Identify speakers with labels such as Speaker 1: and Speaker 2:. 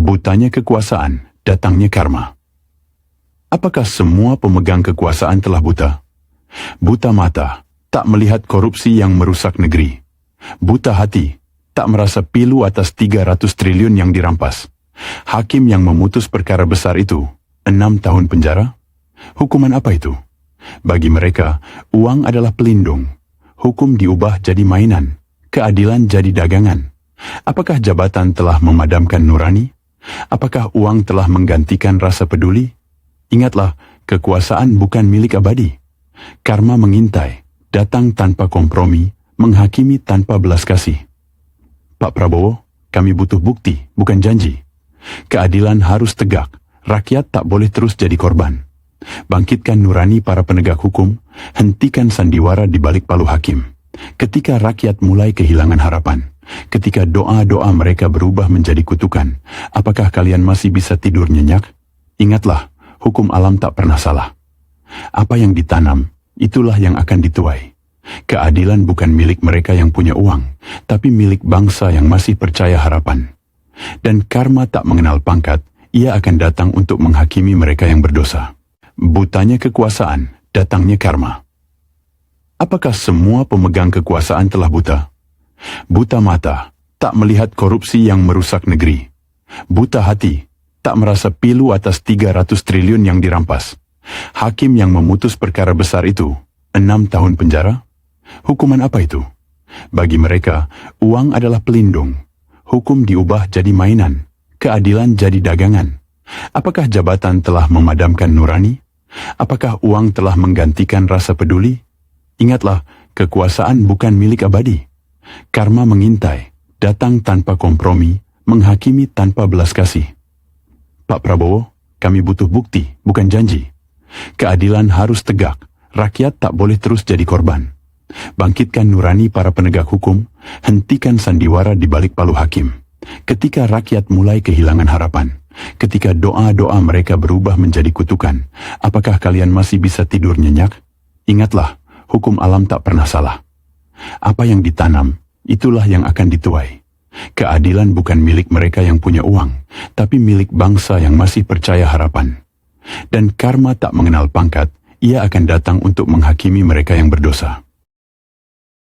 Speaker 1: Butanya kekuasaan, datangnya karma. Apakah semua pemegang kekuasaan telah buta? Buta mata, tak melihat korupsi yang merusak negeri. Buta hati, tak merasa pilu atas 300 triliun yang dirampas. Hakim yang memutus perkara besar itu, 6 tahun penjara? Hukuman apa itu? Bagi mereka, uang adalah pelindung. Hukum diubah jadi mainan, keadilan jadi dagangan. Apakah jabatan telah memadamkan nurani? Apakah uang telah menggantikan rasa peduli? Ingatlah, kekuasaan bukan milik abadi. Karma mengintai, datang tanpa kompromi, menghakimi tanpa belas kasih. Pak Prabowo, kami butuh bukti, bukan janji. Keadilan harus tegak, rakyat tak boleh terus jadi korban. Bangkitkan nurani para penegak hukum, hentikan sandiwara di balik palu hakim. Ketika rakyat mulai kehilangan harapan, ketika doa-doa mereka berubah menjadi kutukan, apakah kalian masih bisa tidur nyenyak? Ingatlah, hukum alam tak pernah salah. Apa yang ditanam, itulah yang akan dituai. Keadilan bukan milik mereka yang punya uang, tapi milik bangsa yang masih percaya harapan. Dan karma tak mengenal pangkat, ia akan datang untuk menghakimi mereka yang berdosa. Butanya kekuasaan, datangnya karma. Apakah semua pemegang kekuasaan telah buta? Buta mata, tak melihat korupsi yang merusak negeri. Buta hati, tak merasa pilu atas 300 triliun yang dirampas. Hakim yang memutus perkara besar itu, 6 tahun penjara? Hukuman apa itu? Bagi mereka, uang adalah pelindung. Hukum diubah jadi mainan, keadilan jadi dagangan. Apakah jabatan telah memadamkan nurani? Apakah uang telah menggantikan rasa peduli? Ingatlah, kekuasaan bukan milik abadi. Karma mengintai, datang tanpa kompromi, menghakimi tanpa belas kasih. Pak Prabowo, kami butuh bukti, bukan janji. Keadilan harus tegak, rakyat tak boleh terus jadi korban. Bangkitkan nurani para penegak hukum, hentikan sandiwara di balik palu hakim. Ketika rakyat mulai kehilangan harapan, ketika doa-doa mereka berubah menjadi kutukan, apakah kalian masih bisa tidur nyenyak? Ingatlah, hukum alam tak pernah salah. Apa yang ditanam, itulah yang akan dituai. Keadilan bukan milik mereka yang punya uang, tapi milik bangsa yang masih percaya harapan. Dan karma tak mengenal pangkat, ia akan datang untuk menghakimi mereka yang berdosa.